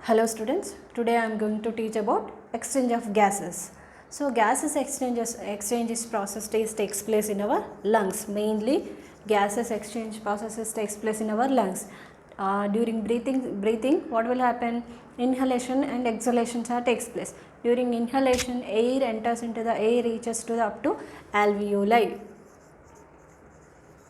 Hello students, today I am going to teach about exchange of gases. So gases exchanges process takes place in our lungs. Mainly gases exchange processes takes place in our lungs. During breathing what will happen? Inhalation and exhalation takes place. During inhalation air enters into the air reaches to the up to alveoli.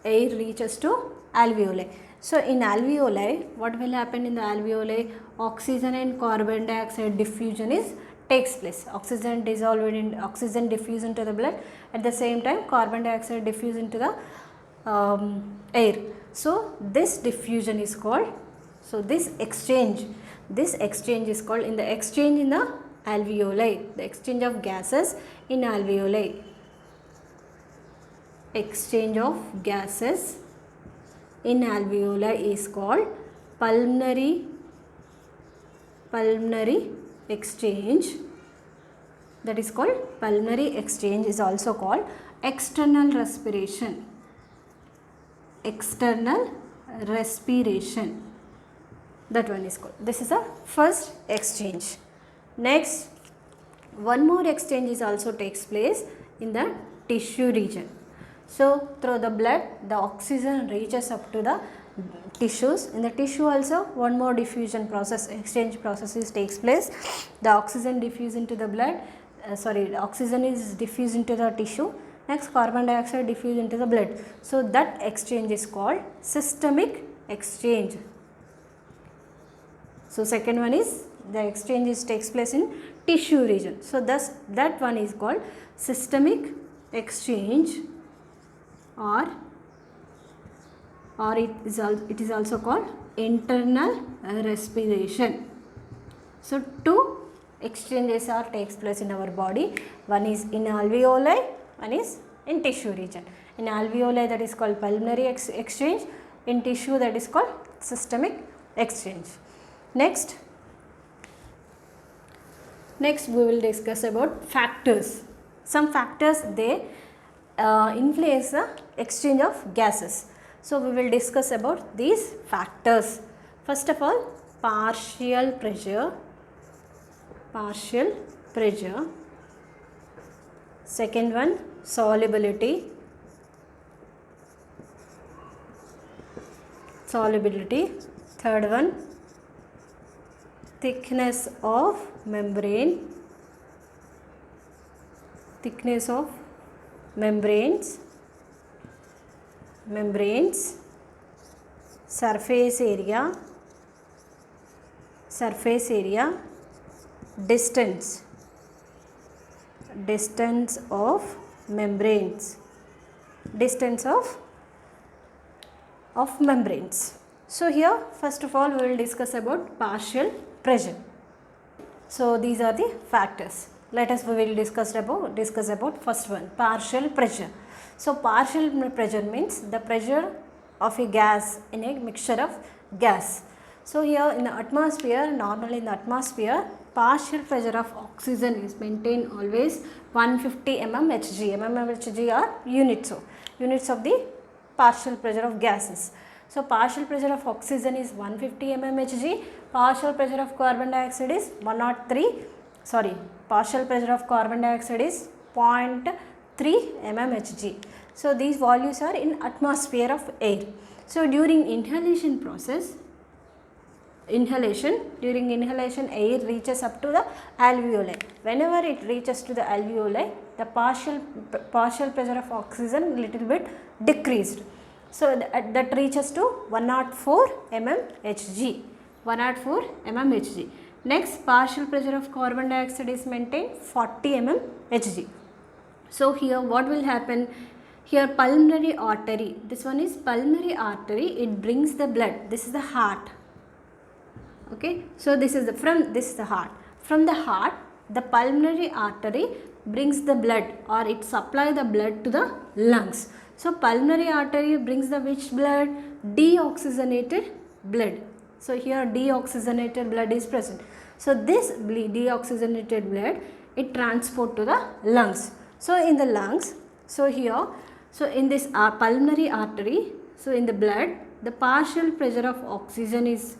Air reaches to alveoli. So in alveoli, what will happen in the alveoli? Oxygen and carbon dioxide diffusion takes place. Oxygen diffuse into the blood. At the same time, carbon dioxide diffuse into the air. So this diffusion is called. So this exchange is called in the exchange in the alveoli. The exchange of gases in alveoli. Exchange of gases in alveoli is called pulmonary exchange. That is called pulmonary exchange, is also called external respiration. External respiration. That one is called. This is the first exchange. Next, one more exchange is also takes place in the tissue region. So through the blood, the oxygen reaches up to the tissues. In the tissue also, one more diffusion process, exchange processes takes place. The oxygen diffuse into the blood. The oxygen is diffused into the tissue. Next, carbon dioxide diffuse into the blood. So that exchange is called systemic exchange. So second one is the exchange takes place in tissue region. So thus that one is called systemic exchange, or it is also called internal respiration. So two exchanges takes place in our body. One is in alveoli, one is in tissue region. In alveoli, that is called pulmonary exchange. In tissue, that is called systemic exchange. Next we will discuss about factors. Some factors they influence the exchange of gases. So we will discuss about these factors. First of all, partial pressure. Second one, solubility. Third one, thickness of membranes, surface area, distance of membranes, So here first of all we will discuss about partial pressure. So these are the factors. We will discuss about first one, partial pressure. So partial pressure means the pressure of a gas in a mixture of gas. So here in the atmosphere, normally in the atmosphere, partial pressure of oxygen is maintained always 150 mmHg. mmHg are units of the partial pressure of gases. So partial pressure of oxygen is 150 mmHg. Partial pressure of carbon dioxide is partial pressure of carbon dioxide is 0.3 mmHg. So these values are in atmosphere of air. So during inhalation process, during inhalation air reaches up to the alveoli. Whenever it reaches to the alveoli, the partial pressure of oxygen little bit decreased. So that reaches to 104 mmHg. Next, partial pressure of carbon dioxide is maintained 40 mmHg. So here what will happen? Here pulmonary artery, this one is pulmonary artery, it brings the blood. This is the heart. Okay, so this is the heart. From the heart, the pulmonary artery brings the blood, or it supply the blood to the lungs. So pulmonary artery brings the which blood? Deoxygenated blood. So here deoxygenated blood is present. So this deoxygenated blood, it transport to the lungs. So in the lungs, in this pulmonary artery, in the blood, the partial pressure of oxygen is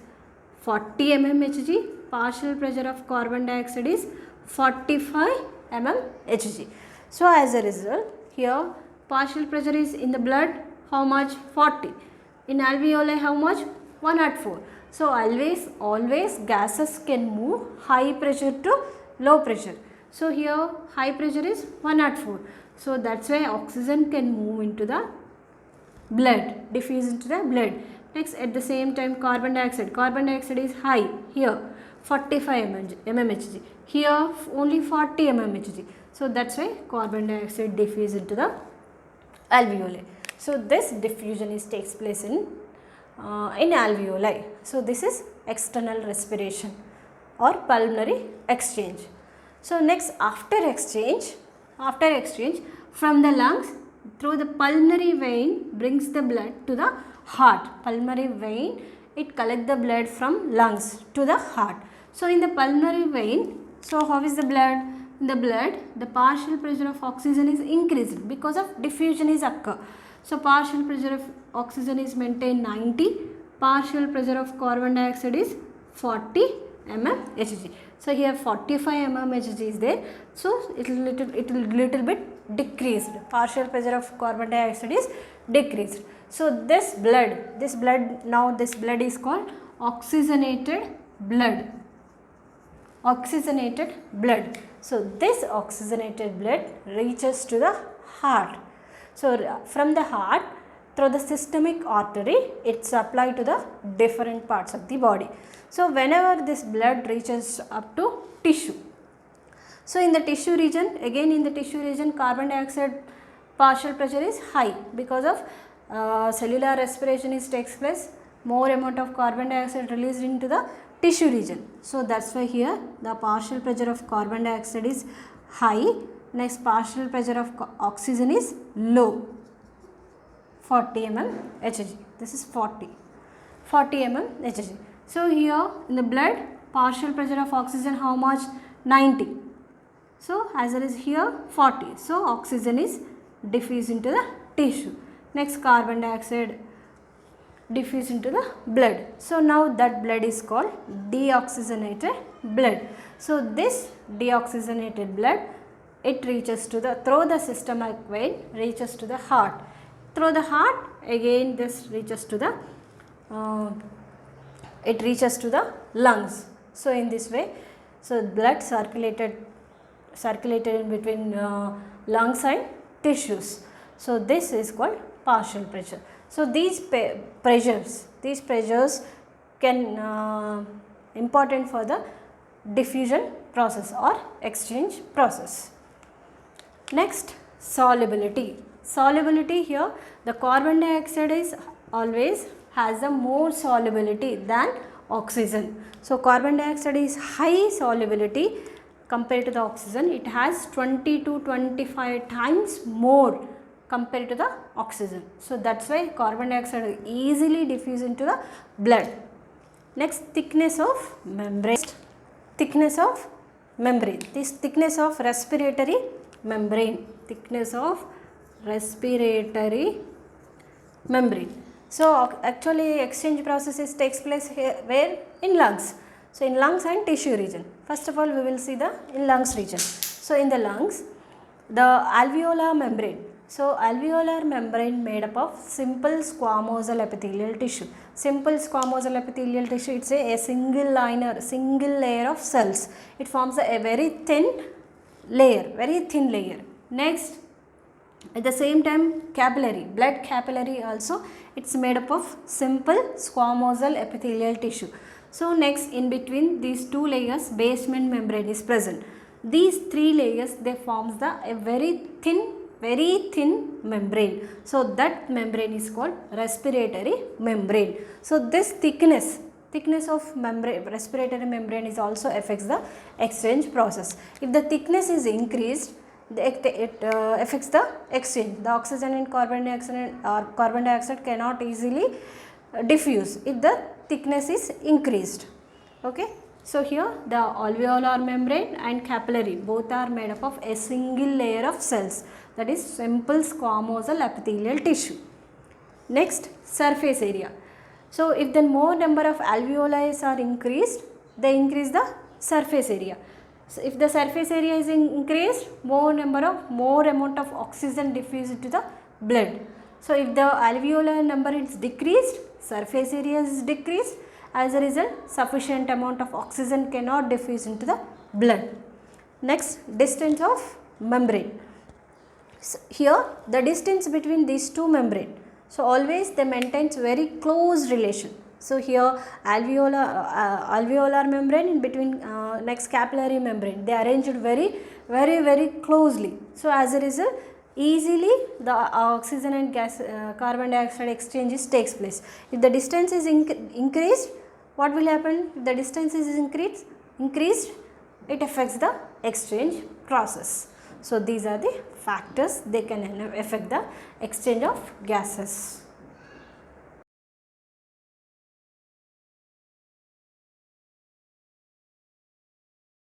40 mmHg partial pressure of carbon dioxide is 45 mmHg. So as a result, here partial pressure is in the blood how much? 40. In alveoli how much? 104. So always gases can move high pressure to low pressure. So here high pressure is 104. So that's why oxygen can move into the blood, diffuse into the blood. Next, at the same time, carbon dioxide is high here, 45 mmHg. Here only 40 mmHg. So that's why carbon dioxide diffuse into the alveoli. So this diffusion takes place in alveoli. So this is external respiration or pulmonary exchange. So next, after exchange from the lungs through the pulmonary vein brings the blood to the heart. Pulmonary vein, it collects the blood from lungs to the heart. So in the pulmonary vein, so how is the blood? In the blood, the partial pressure of oxygen is increased because of diffusion is occur. So partial pressure of oxygen is maintained 90, partial pressure of carbon dioxide is 40 mmHg. So here 45 mmHg is there. So it will little bit decreased. Partial pressure of carbon dioxide is decreased. So this blood is called oxygenated blood. Oxygenated blood. So this oxygenated blood reaches to the heart. So from the heart through the systemic artery, it's supplied to the different parts of the body. So whenever this blood reaches up to tissue. So in the tissue region, carbon dioxide partial pressure is high because of cellular respiration takes place. More amount of carbon dioxide released into the tissue region. So that's why here the partial pressure of carbon dioxide is high. Next, partial pressure of oxygen is low, 40 mmHg. This is 40 mmHg. So here in the blood, partial pressure of oxygen how much? 90. So as it is here 40. So oxygen is diffused into the tissue. Next, carbon dioxide diffuse into the blood. So now that blood is called deoxygenated blood. So this deoxygenated blood, it reaches to the through the systemic vein, reaches to the heart. Through the heart, again this reaches to the lungs. So in this way, so blood circulated in between lungs and tissues. So this is called partial pressure. So these pressures can important for the diffusion process or exchange process. Next, solubility. Solubility, here the carbon dioxide is always has a more solubility than oxygen. So carbon dioxide is high solubility compared to the oxygen. It has 20 to 25 times more compared to the oxygen. So that's why carbon dioxide easily diffuse into the blood. Next, thickness of membrane. Thickness of membrane. This thickness of respiratory membrane. Thickness of respiratory membrane. So actually exchange processes takes place here where? In lungs. So in lungs and tissue region. First of all, we will see the in lungs region. So in the lungs, the alveolar membrane. So alveolar membrane made up of simple squamosal epithelial tissue. Simple squamosal epithelial tissue, it's a single layer of cells. It forms a very thin layer. Next, at the same time, capillary, blood capillary also, it's made up of simple squamosal epithelial tissue. So next, in between these two layers, basement membrane is present. These three layers, they forms a very thin membrane. So that membrane is called respiratory membrane. So this thickness of membrane, respiratory membrane is also affects the exchange process. If the thickness is increased, it affects the exchange. The oxygen and carbon dioxide cannot easily diffuse if the thickness is increased. Okay. So here the alveolar membrane and capillary both are made up of a single layer of cells, that is simple squamosal epithelial tissue. Next, surface area. So if the more number of alveoli are increased, they increase the surface area. So if the surface area is increased, more amount of oxygen diffused to the blood. So if the alveolar number is decreased, surface area is decreased, as a result sufficient amount of oxygen cannot diffuse into the blood. Next, distance of membrane. So here the distance between these two membrane, so always they maintains very close relation. So here alveolar membrane in between next capillary membrane, they arranged very closely. So as a result easily the oxygen and carbon dioxide exchanges takes place. If the distance is increased, what will happen? If the distance is increased, it affects the exchange process. So these are the factors they can affect the exchange of gases.